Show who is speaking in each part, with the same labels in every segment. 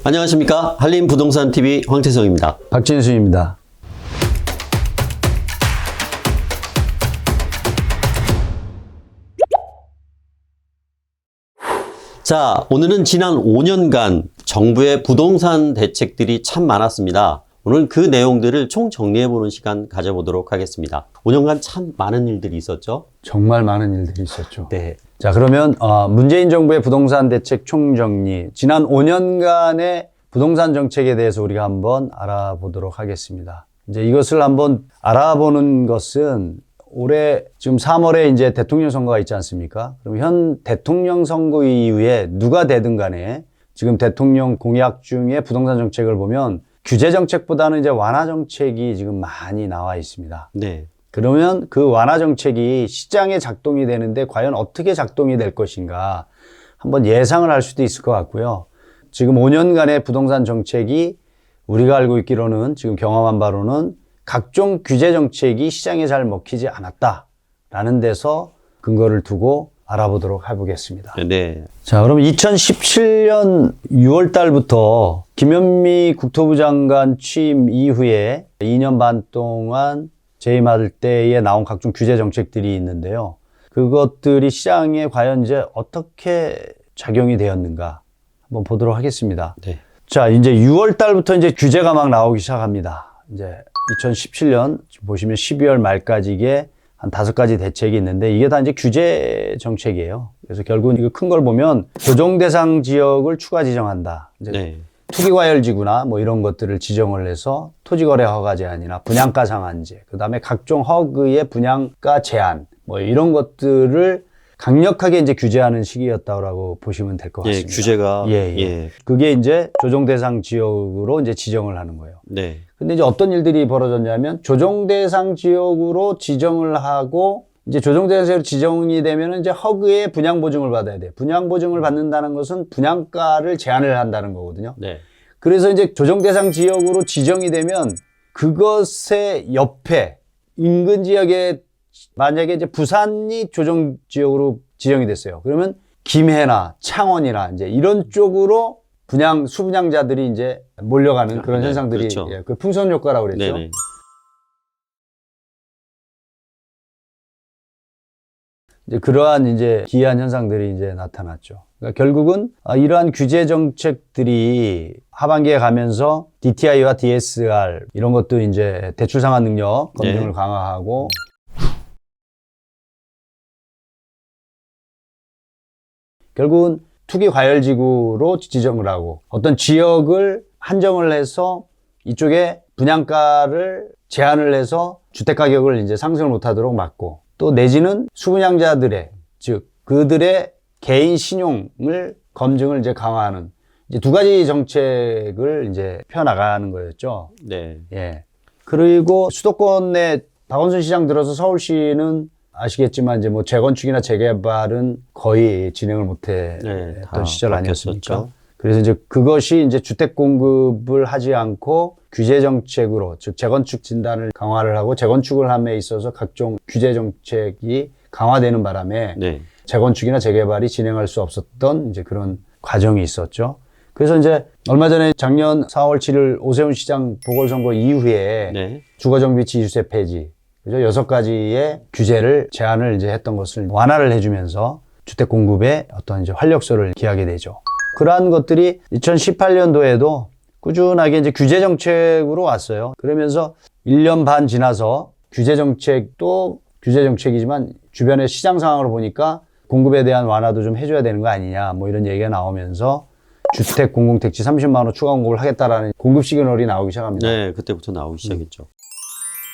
Speaker 1: 안녕하십니까. 한림부동산TV 황태성입니다.
Speaker 2: 박진수입니다.
Speaker 1: 자, 오늘은 지난 5년간 정부의 부동산 대책들이 참 많았습니다. 오늘 그 내용들을 총 정리해보는 시간 가져보도록 하겠습니다. 5년간 참 많은 일들이 있었죠?
Speaker 2: 정말 많은 일들이 있었죠.
Speaker 1: 네.
Speaker 2: 자, 그러면 문재인 정부의 부동산 대책 총정리, 지난 5년간의 부동산 정책에 대해서 우리가 한번 알아보도록 하겠습니다. 이제 이것을 한번 알아보는 것은 올해 지금 3월에 이제 대통령 선거가 있지 않습니까? 그럼 현 대통령 선거 이후에 누가 되든 간에 지금 대통령 공약 중에 부동산 정책을 보면 규제 정책보다는 이제 완화 정책이 지금 많이 나와 있습니다.
Speaker 1: 네.
Speaker 2: 그러면 그 완화 정책이 시장에 작동이 되는데 과연 어떻게 작동이 될 것인가 한번 예상을 할 수도 있을 것 같고요. 지금 5년간의 부동산 정책이 우리가 알고 있기로는 지금 경험한 바로는 각종 규제 정책이 시장에 잘 먹히지 않았다라는 데서 근거를 두고 알아보도록 해보겠습니다.
Speaker 1: 네.
Speaker 2: 자, 그럼 2017년 6월 달부터 김현미 국토부 장관 취임 이후에 2년 반 동안 재임할 때에 나온 각종 규제 정책들이 있는데요. 그것들이 시장에 과연 이제 어떻게 작용이 되었는가 한번 보도록 하겠습니다.
Speaker 1: 네.
Speaker 2: 자, 이제 6월 달부터 이제 규제가 막 나오기 시작합니다. 이제 2017년 지금 보시면 12월 말까지 이게 한 5가지 대책이 있는데 이게 다 이제 규제 정책이에요. 그래서 결국은 이거 큰 걸 보면 조정 대상 지역을 추가 지정한다. 이제
Speaker 1: 네.
Speaker 2: 투기과열지구나 뭐 이런 것들을 지정을 해서 토지거래 허가 제한이나 분양가 상한제, 그다음에 각종 허그의 분양가 제한 뭐 이런 것들을 강력하게 이제 규제하는 시기였다고 보시면 될 것 같습니다.
Speaker 1: 규제가.
Speaker 2: 예. 그게 이제 조정 대상 지역으로 이제 지정을 하는 거예요.
Speaker 1: 네.
Speaker 2: 근데 이제 어떤 일들이 벌어졌냐면 조정 대상 지역으로 지정을 하고 이제 조정 대상으로 지정이 되면 이제 허그의 분양 보증을 받아야 돼. 분양 보증을 받는다는 것은 분양가를 제한을 한다는 거거든요.
Speaker 1: 네.
Speaker 2: 그래서 이제 조정 대상 지역으로 지정이 되면 그것의 옆에 인근 지역에 만약에 이제 부산이 조정 지역으로 지정이 됐어요. 그러면 김해나 창원이나 이제 이런 쪽으로 수분양자들이 이제 몰려가는 그런
Speaker 1: 네,
Speaker 2: 현상들이
Speaker 1: 그렇죠.
Speaker 2: 그 풍선 효과라고 그랬죠.
Speaker 1: 네네.
Speaker 2: 이제 그러한 이제 기이한 현상들이 이제 나타났죠. 그러니까 결국은 이러한 규제 정책들이 하반기에 가면서 DTI와 DSR 이런 것도 이제 대출 상환 능력 검증을
Speaker 1: 네.
Speaker 2: 강화하고 결국은 투기 과열지구로 지정을 하고 어떤 지역을 한정을 해서 이쪽에 분양가를 제한을 해서 주택 가격을 이제 상승을 못하도록 막고 또 내지는 수분양자들의 즉 그들의 개인 신용을 검증을 이제 강화하는 이제 2가지 정책을 이제 펴나가는 거였죠.
Speaker 1: 네.
Speaker 2: 예. 그리고 수도권에 박원순 시장 들어서 서울시는 아시겠지만 이제 뭐 재건축이나 재개발은 거의 진행을 못했던 시절 아니었습니까?
Speaker 1: 바뀌었었죠.
Speaker 2: 그래서 이제 그것이 이제 주택 공급을 하지 않고 규제 정책으로 즉 재건축 진단을 강화를 하고 재건축을 함에 있어서 각종 규제 정책이 강화되는 바람에
Speaker 1: 네.
Speaker 2: 재건축이나 재개발이 진행할 수 없었던 이제 그런 과정이 있었죠. 그래서 이제 얼마 전에 작년 4월 7일 오세훈 시장 보궐선거 이후에
Speaker 1: 네.
Speaker 2: 주거정비치 2주세 폐지, 그죠? 6가지의 규제를 제한을 이제 했던 것을 완화를 해주면서 주택 공급에 어떤 이제 활력소를 기하게 되죠. 그러한 것들이 2018년도에도 꾸준하게 이제 규제 정책으로 왔어요. 그러면서 1년 반 지나서 규제 정책도 규제 정책이지만 주변의 시장 상황으로 보니까 공급에 대한 완화도 좀 해줘야 되는 거 아니냐 뭐 이런 얘기가 나오면서 주택 공공택지 30만 원 추가 공급을 하겠다라는 공급 시그널이 나오기 시작합니다.
Speaker 1: 네. 그때부터 나오기 시작했죠.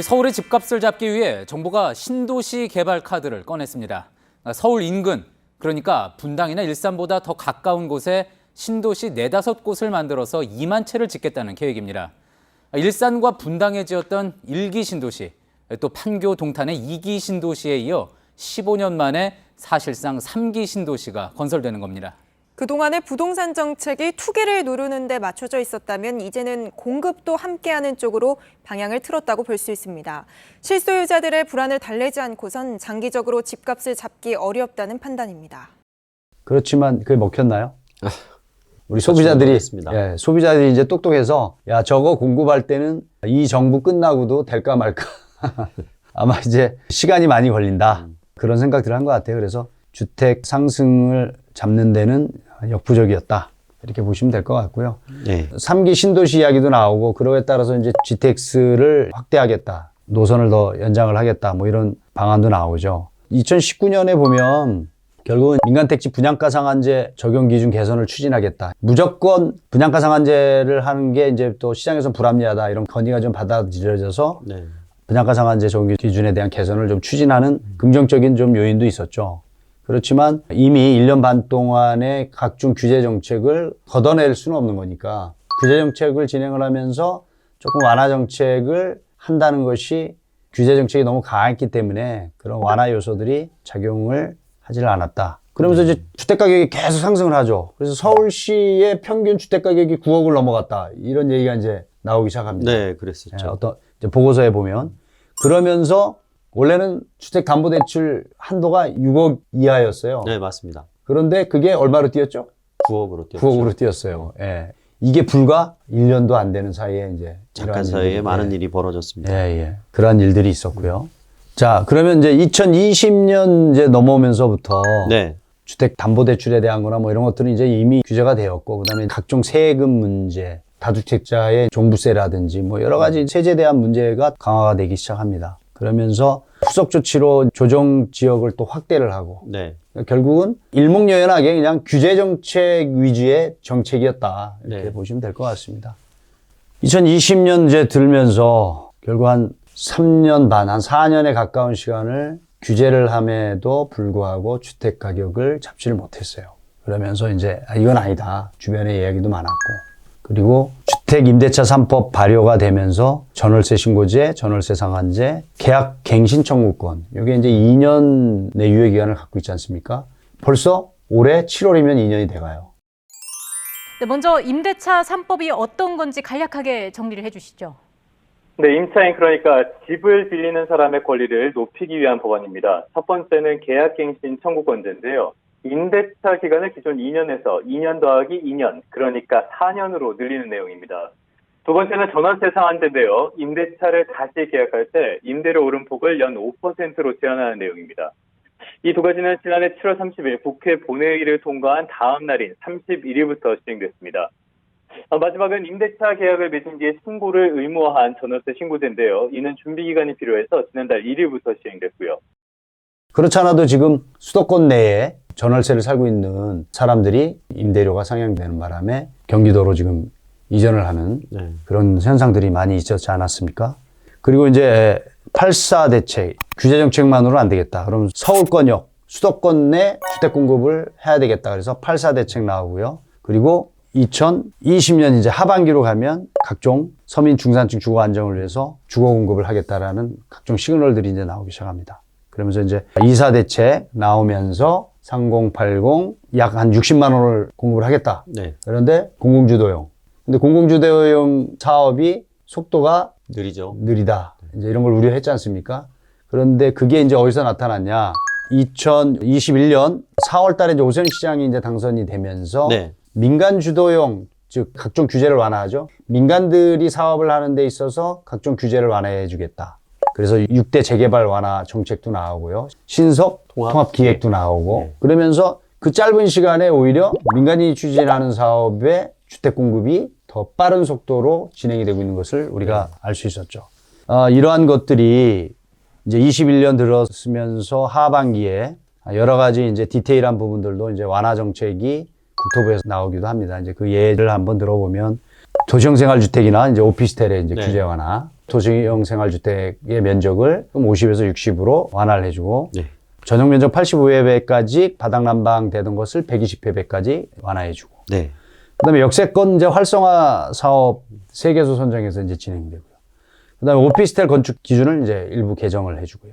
Speaker 3: 서울의 집값을 잡기 위해 정부가 신도시 개발 카드를 꺼냈습니다. 서울 인근, 그러니까 분당이나 일산보다 더 가까운 곳에 신도시 4-5곳을 만들어서 2만 채를 짓겠다는 계획입니다. 일산과 분당에 지었던 1기 신도시, 또 판교 동탄의 2기 신도시에 이어 15년 만에 사실상 3기 신도시가 건설되는 겁니다.
Speaker 4: 그동안의 부동산 정책이 투기를 누르는 데 맞춰져 있었다면 이제는 공급도 함께하는 쪽으로 방향을 틀었다고 볼 수 있습니다. 실소유자들의 불안을 달래지 않고선 장기적으로 집값을 잡기 어렵다는 판단입니다.
Speaker 2: 그렇지만 그게 먹혔나요? 우리 소비자들이,
Speaker 1: 했습니다.
Speaker 2: 예, 소비자들이 이제 똑똑해서, 야, 저거 공급할 때는 이 정부 끝나고도 될까 말까. 아마 이제 시간이 많이 걸린다. 그런 생각들을 한 것 같아요. 그래서 주택 상승을 잡는 데는 역부족이었다. 이렇게 보시면 될 것 같고요.
Speaker 1: 네.
Speaker 2: 3기 신도시 이야기도 나오고, 그러에 따라서 이제 GTX를 확대하겠다. 노선을 더 연장을 하겠다. 뭐 이런 방안도 나오죠. 2019년에 보면 결국은 민간택지 분양가 상한제 적용 기준 개선을 추진하겠다. 무조건 분양가 상한제를 하는 게 이제 또 시장에서 불합리하다. 이런 건의가 좀 받아들여져서
Speaker 1: 네.
Speaker 2: 분양가 상한제 적용 기준에 대한 개선을 좀 추진하는 긍정적인 좀 요인도 있었죠. 그렇지만 이미 1년 반 동안의 각종 규제 정책을 걷어낼 수는 없는 거니까 규제 정책을 진행을 하면서 조금 완화 정책을 한다는 것이 규제 정책이 너무 강했기 때문에 그런 완화 요소들이 작용을 하질 않았다. 그러면서 이제 주택 가격이 계속 상승을 하죠. 그래서 서울시의 평균 주택 가격이 9억을 넘어갔다. 이런 얘기가 이제 나오기 시작합니다.
Speaker 1: 네, 그랬었죠.
Speaker 2: 예, 어떤 이제 보고서에 보면 그러면서 원래는 주택담보대출 한도가 6억 이하였어요.
Speaker 1: 네, 맞습니다.
Speaker 2: 그런데 그게 얼마로 뛰었죠?
Speaker 1: 9억으로 뛰었죠.
Speaker 2: 9억으로 뛰었어요. 예. 이게 불과 1년도 안 되는 사이에 이제
Speaker 1: 잠깐
Speaker 2: 이러한
Speaker 1: 사이에
Speaker 2: 일들이,
Speaker 1: 많은 일이 벌어졌습니다.
Speaker 2: 예, 예. 그러한 일들이 있었고요. 자, 그러면 이제 2020년 이제 넘어오면서부터
Speaker 1: 네.
Speaker 2: 주택담보대출에 대한 거나 뭐 이런 것들은 이제 이미 규제가 되었고, 그다음에 각종 세금 문제, 다주택자의 종부세라든지 뭐 여러 가지 세제에 대한 문제가 강화가 되기 시작합니다. 그러면서 후속 조치로 조정 지역을 또 확대를 하고,
Speaker 1: 네.
Speaker 2: 결국은 일목요연하게 그냥 규제 정책 위주의 정책이었다. 이렇게
Speaker 1: 네.
Speaker 2: 보시면 될 것 같습니다. 2020년 이제 들면서 결국 한 3년 반, 한 4년에 가까운 시간을 규제를 함에도 불구하고 주택 가격을 잡지를 못했어요. 그러면서 이제 이건 아니다. 주변에 이야기도 많았고. 그리고 주택 임대차 3법 발효가 되면서 전월세 신고제, 전월세 상한제, 계약 갱신 청구권. 이게 이제 2년의 유예 기간을 갖고 있지 않습니까? 벌써 올해 7월이면 2년이 돼가요.
Speaker 5: 네, 먼저 임대차 3법이 어떤 건지 간략하게 정리를 해주시죠.
Speaker 6: 네, 임차인 그러니까 집을 빌리는 사람의 권리를 높이기 위한 법안입니다. 첫 번째는 계약갱신 청구권제인데요. 임대차 기간을 기존 2년에서 2년 더하기 2년, 그러니까 4년으로 늘리는 내용입니다. 두 번째는 전월세 상한제인데요. 임대차를 다시 계약할 때 임대료 오름폭을 연 5%로 제한하는 내용입니다. 이 두 가지는 지난해 7월 30일 국회 본회의를 통과한 다음 날인 31일부터 시행됐습니다. 마지막은 임대차 계약을 맺은 뒤에 신고를 의무화한 전월세 신고제인데요. 이는 준비 기간이 필요해서 지난달 1일부터 시행됐고요.
Speaker 2: 그렇지 않아도 지금 수도권 내에 전월세를 살고 있는 사람들이 임대료가 상향되는 바람에 경기도로 지금 이전을 하는
Speaker 1: 네.
Speaker 2: 그런 현상들이 많이 있었지 않았습니까? 그리고 이제 8.4 대책, 규제 정책만으로는 안 되겠다. 그럼 서울권역, 수도권 내 주택 공급을 해야 되겠다. 그래서 8.4 대책 나오고요. 그리고 2020년 이제 하반기로 가면 각종 서민 중산층 주거 안정을 위해서 주거 공급을 하겠다라는 각종 시그널들이 이제 나오기 시작합니다. 그러면서 이제 2.4 대책 나오면서 3080 약 한 60만 원을 공급을 하겠다.
Speaker 1: 네.
Speaker 2: 그런데 공공주도용. 근데 공공주도용 사업이 속도가
Speaker 1: 느리죠.
Speaker 2: 느리다. 이제 이런 걸 우려했지 않습니까? 그런데 그게 이제 어디서 나타났냐? 2021년 4월 달에 이제 오세훈 시장이 이제 당선이 되면서
Speaker 1: 네.
Speaker 2: 민간 주도용, 즉 각종 규제를 완화하죠. 민간들이 사업을 하는 데 있어서 각종 규제를 완화해 주겠다. 그래서 6대 재개발 완화 정책도 나오고요. 신속 통합 기획도 나오고.
Speaker 1: 네.
Speaker 2: 그러면서 그 짧은 시간에 오히려 민간이 추진하는 사업의 주택 공급이 더 빠른 속도로 진행이 되고 있는 것을 우리가 알 수 있었죠. 이러한 것들이 이제 21년 들었으면서 하반기에 여러 가지 이제 디테일한 부분들도 이제 완화 정책이 국토부에서 나오기도 합니다. 이제 그 예를 한번 들어보면 도시형 생활주택이나 이제 오피스텔의 이제
Speaker 1: 네.
Speaker 2: 규제 완화, 도시형 생활주택의 면적을 50에서 60으로 완화를 해주고
Speaker 1: 네.
Speaker 2: 전용 면적 85회배까지 바닥 난방되던 것을 120회배까지 완화해주고.
Speaker 1: 네.
Speaker 2: 그다음에 역세권 이제 활성화 사업 세개소 선정해서 이제 진행되고요. 그다음에 오피스텔 건축 기준을 이제 일부 개정을 해주고요.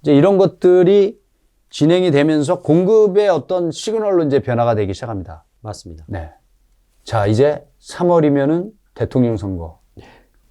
Speaker 2: 이제 이런 것들이 진행이 되면서 공급의 어떤 시그널로 이제 변화가 되기 시작합니다.
Speaker 1: 맞습니다.
Speaker 2: 네. 자, 이제 3월이면은 대통령 선거.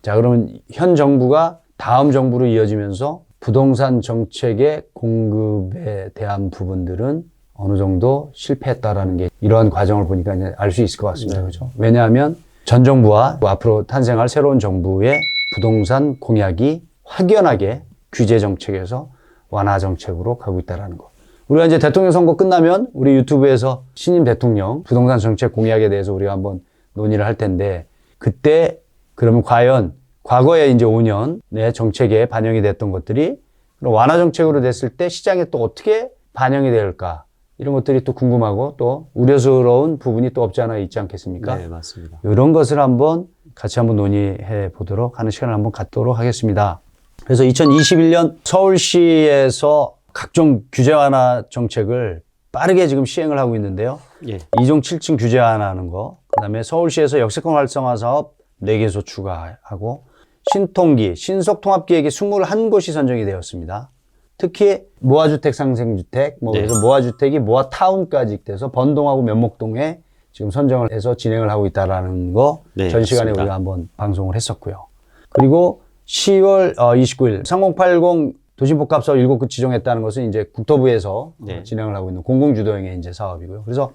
Speaker 2: 자, 그러면 현 정부가 다음 정부로 이어지면서 부동산 정책의 공급에 대한 부분들은 어느 정도 실패했다라는 게 이러한 과정을 보니까 이제 알 수 있을 것 같습니다. 그렇죠? 왜냐하면 전 정부와 앞으로 탄생할 새로운 정부의 부동산 공약이 확연하게 규제 정책에서 완화 정책으로 가고 있다는 거. 우리가 이제 대통령 선거 끝나면 우리 유튜브에서 신임 대통령 부동산 정책 공약에 대해서 우리가 한번 논의를 할 텐데, 그때 그러면 과연 과거에 이제 5년 내 정책에 반영이 됐던 것들이 완화 정책으로 됐을 때 시장에 또 어떻게 반영이 될까? 이런 것들이 또 궁금하고 또 우려스러운 부분이 또 없지 않아 있지 않겠습니까?
Speaker 1: 네, 맞습니다.
Speaker 2: 이런 것을 한번 같이 한번 논의해 보도록 하는 시간을 한번 갖도록 하겠습니다. 그래서 2021년 서울시에서 각종 규제 완화 정책을 빠르게 지금 시행을 하고 있는데요.
Speaker 1: 예.
Speaker 2: 2종 7층 규제 완화하는 거, 그다음에 서울시에서 역세권 활성화 사업 4개소 추가하고 신통기, 신속통합기획이 21곳이 선정이 되었습니다. 특히 모아주택, 상생주택,
Speaker 1: 네.
Speaker 2: 그래서 모아주택이 모아타운까지 돼서 번동하고 면목동에 지금 선정을 해서 진행을 하고 있다라는 거
Speaker 1: 네,
Speaker 2: 전 시간에
Speaker 1: 그렇습니다.
Speaker 2: 우리가 한번 방송을 했었고요. 그리고 10월 29일 3080 도시복합사업 7곳 지정했다는 것은 이제 국토부에서
Speaker 1: 네.
Speaker 2: 진행을 하고 있는 공공주도형의 이제 사업이고요. 그래서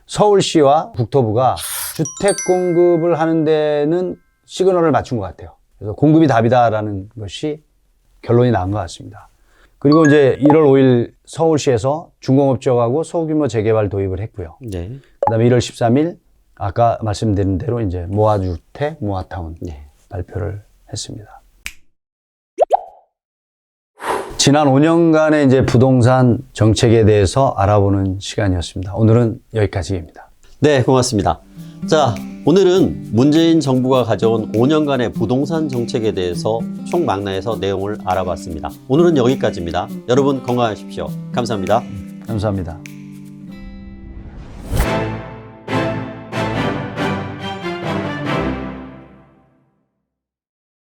Speaker 2: 서울시와 국토부가 주택 공급을 하는 데는 시그널을 맞춘 것 같아요. 그래서 공급이 답이다라는 것이 결론이 난 것 같습니다. 그리고 이제 1월 5일 서울시에서 중공업지역하고 소규모 재개발 도입을 했고요.
Speaker 1: 네.
Speaker 2: 그다음에 1월 13일 아까 말씀드린 대로 이제 모아주택, 모아타운
Speaker 1: 네.
Speaker 2: 발표를 했습니다. 지난 5년간의 이제 부동산 정책에 대해서 알아보는 시간이었습니다. 오늘은 여기까지입니다.
Speaker 1: 네, 고맙습니다. 자, 오늘은 문재인 정부가 가져온 5년간의 부동산 정책에 대해서 총망라해서 내용을 알아봤습니다. 오늘은 여기까지입니다. 여러분 건강하십시오. 감사합니다.
Speaker 2: 감사합니다.